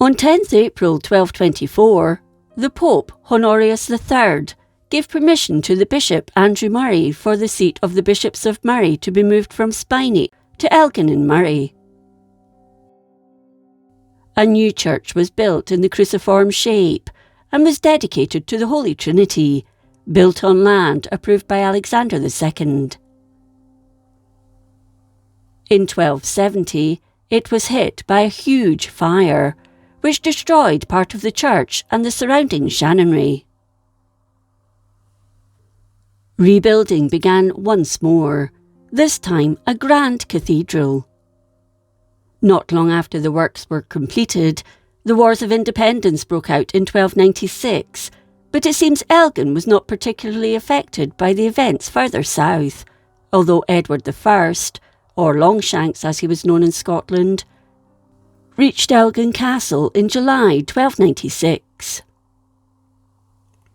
On 10th April 1224, the Pope, Honorius III, gave permission to the Bishop Andrew Moray for the seat of the Bishops of Moray to be moved from Spiny to Elgin in Moray. A new church was built in the cruciform shape and was dedicated to the Holy Trinity, built on land approved by Alexander II. In 1270, it was hit by a huge fire, which destroyed part of the church and the surrounding Shannonry. Rebuilding began once more, this time a grand cathedral. Not long after the works were completed, the Wars of Independence broke out in 1296, but it seems Elgin was not particularly affected by the events further south, although Edward I, or Longshanks as he was known in Scotland, reached Elgin Castle in July 1296.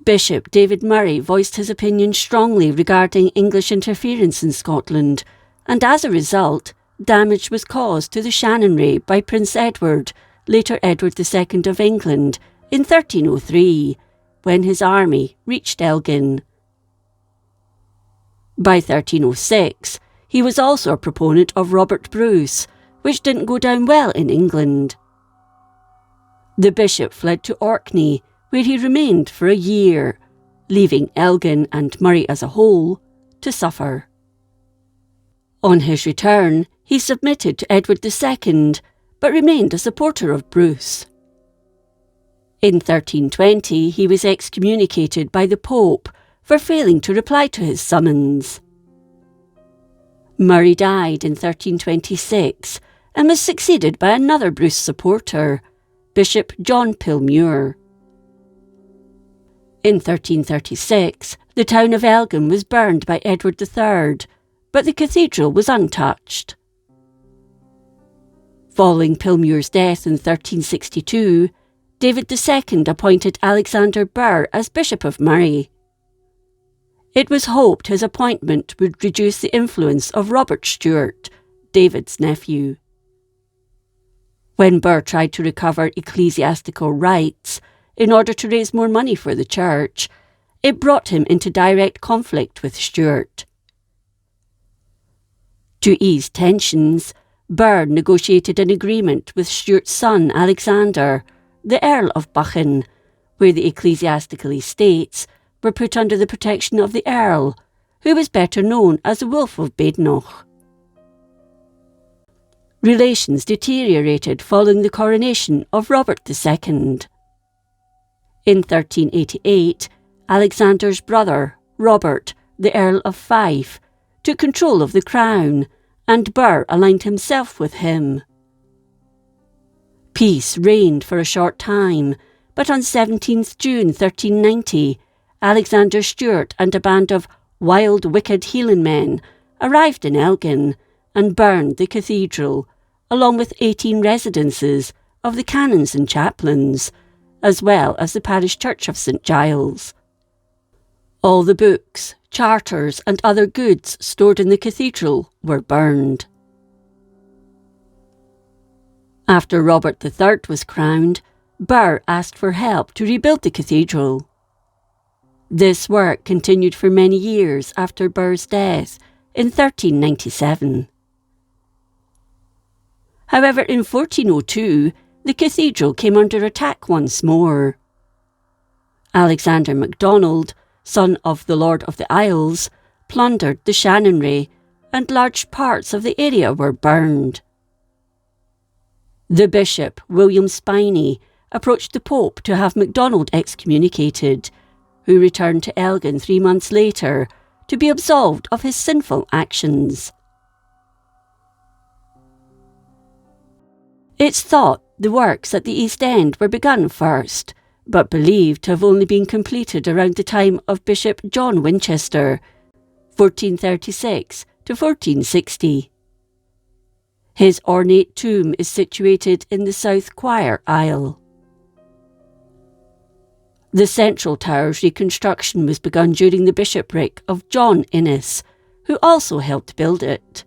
Bishop David Moray voiced his opinion strongly regarding English interference in Scotland, and as a result, damage was caused to the Shannonry by Prince Edward, later Edward II of England, in 1303, when his army reached Elgin. By 1306, he was also a proponent of Robert Bruce, which didn't go down well in England. The bishop fled to Orkney, where he remained for a year, leaving Elgin and Moray as a whole to suffer. On his return, he submitted to Edward II, but remained a supporter of Bruce. In 1320, he was excommunicated by the Pope for failing to reply to his summons. Moray died in 1326 and was succeeded by another Bruce supporter, Bishop John Pilmuir. In 1336, the town of Elgin was burned by Edward III, but the cathedral was untouched. Following Pilmuir's death in 1362, David II appointed Alexander Burr as Bishop of Moray. It was hoped his appointment would reduce the influence of Robert Stewart, David's nephew. When Burr tried to recover ecclesiastical rights in order to raise more money for the church, it brought him into direct conflict with Stewart. To ease tensions, Burr negotiated an agreement with Stewart's son Alexander, the Earl of Buchan, where the ecclesiastical estates were put under the protection of the Earl, who was better known as the Wolf of Badenoch. Relations deteriorated following the coronation of Robert II. In 1388, Alexander's brother, Robert, the Earl of Fife, took control of the crown, and Burr aligned himself with him. Peace reigned for a short time, but on 17th June 1390, Alexander Stewart and a band of wild, wicked heathen men arrived in Elgin and burned the cathedral, along with 18 residences of the canons and chaplains, as well as the parish church of St Giles. All the books, charters and other goods stored in the cathedral were burned. After Robert III was crowned, Burr asked for help to rebuild the cathedral. This work continued for many years after Burr's death in 1397. However, in 1402, the cathedral came under attack once more. Alexander MacDonald, son of the Lord of the Isles, plundered the Shannonry, and large parts of the area were burned. The bishop, William Spiny, approached the Pope to have MacDonald excommunicated, who returned to Elgin 3 months later to be absolved of his sinful actions. It's thought the works at the East End were begun first, but believed to have only been completed around the time of Bishop John Winchester, 1436 to 1460. His ornate tomb is situated in the south choir aisle. The central tower's reconstruction was begun during the bishopric of John Innes, who also helped build it.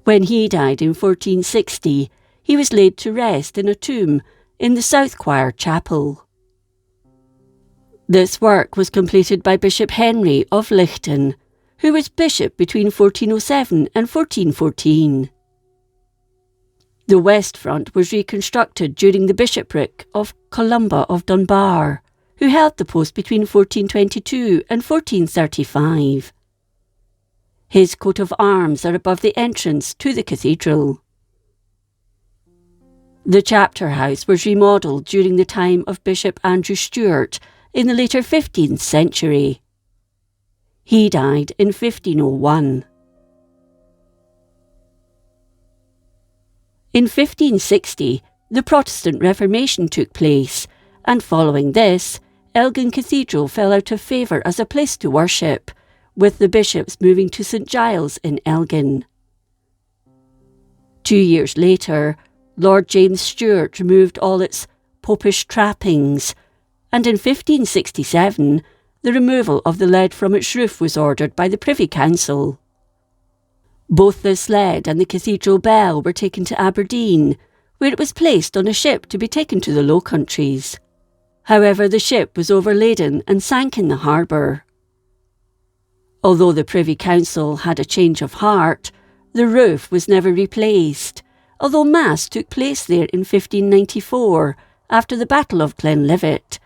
When he died in 1460, he was laid to rest in a tomb in the South Choir Chapel. This work was completed by Bishop Henry of Lichten, who was bishop between 1407 and 1414. The west front was reconstructed during the bishopric of Columba of Dunbar, who held the post between 1422 and 1435. His coat of arms are above the entrance to the cathedral. The chapter house was remodelled during the time of Bishop Andrew Stewart in the later 15th century. He died in 1501. In 1560, the Protestant Reformation took place, and following this, Elgin Cathedral fell out of favour as a place to worship, with the bishops moving to St Giles in Elgin. 2 years later, Lord James Stewart removed all its popish trappings, and in 1567, the removal of the lead from its roof was ordered by the Privy Council. Both this lead and the cathedral bell were taken to Aberdeen, where it was placed on a ship to be taken to the Low Countries. However, the ship was overladen and sank in the harbour. Although the Privy Council had a change of heart, the roof was never replaced, although Mass took place there in 1594 after the Battle of Glenlivet,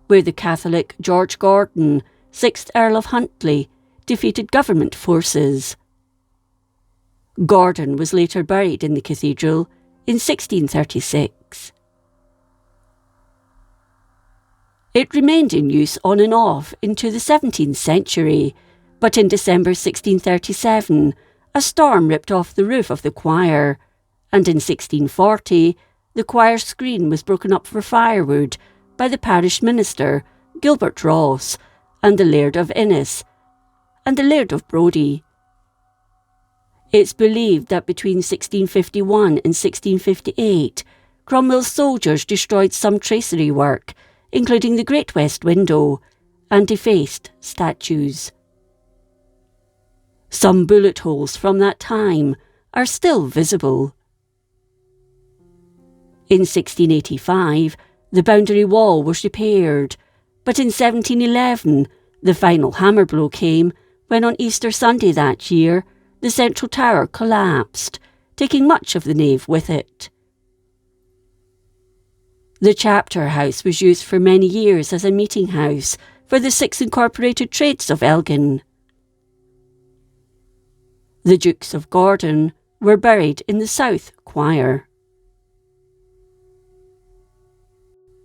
where the Catholic George Gordon, 6th Earl of Huntly, defeated government forces. Gordon was later buried in the cathedral in 1636. It remained in use on and off into the 17th century, but in December 1637, a storm ripped off the roof of the choir, and in 1640, the choir screen was broken up for firewood by the parish minister, Gilbert Ross, and the Laird of Innis, and the Laird of Brodie. It's believed that between 1651 and 1658, Cromwell's soldiers destroyed some tracery work, including the Great West Window, and defaced statues. Some bullet holes from that time are still visible. In 1685, the boundary wall was repaired, but in 1711, the final hammer blow came when on Easter Sunday that year, the central tower collapsed, taking much of the nave with it. The chapter house was used for many years as a meeting house for the 6 incorporated trades of Elgin. The Dukes of Gordon were buried in the South Choir.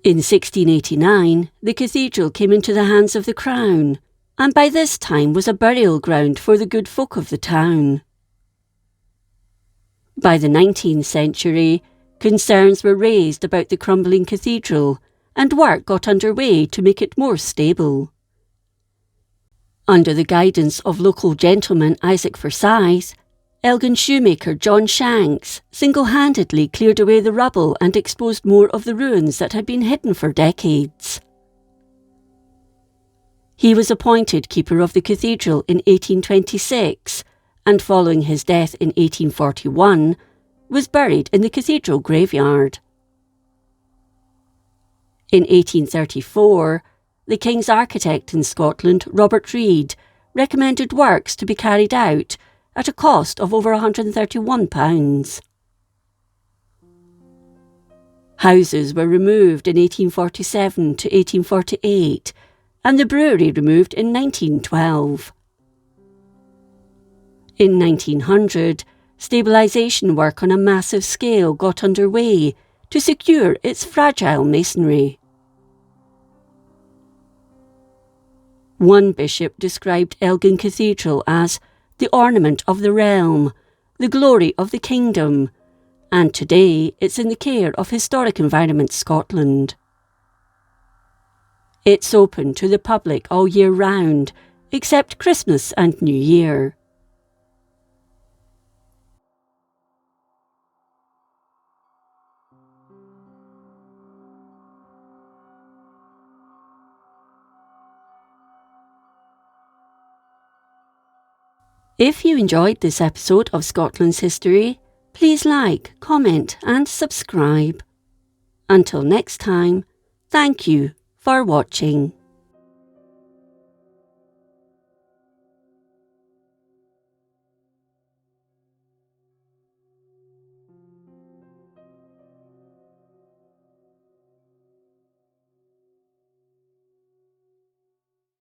In 1689, the cathedral came into the hands of the Crown, and by this time was a burial ground for the good folk of the town. By the 19th century, concerns were raised about the crumbling cathedral, and work got underway to make it more stable. Under the guidance of local gentleman Isaac Forsyth, Elgin shoemaker John Shanks single-handedly cleared away the rubble and exposed more of the ruins that had been hidden for decades. He was appointed keeper of the cathedral in 1826, and following his death in 1841, was buried in the cathedral graveyard. In 1834, the King's architect in Scotland, Robert Reid, recommended works to be carried out at a cost of over £131. Houses were removed in 1847 to 1848, and the brewery removed in 1912. In 1900, stabilisation work on a massive scale got underway to secure its fragile masonry. One bishop described Elgin Cathedral as the ornament of the realm, the glory of the kingdom, and today it's in the care of Historic Environment Scotland. It's open to the public all year round, except Christmas and New Year. If you enjoyed this episode of Scotland's History, Please like, comment and subscribe. Until next time, thank you for watching.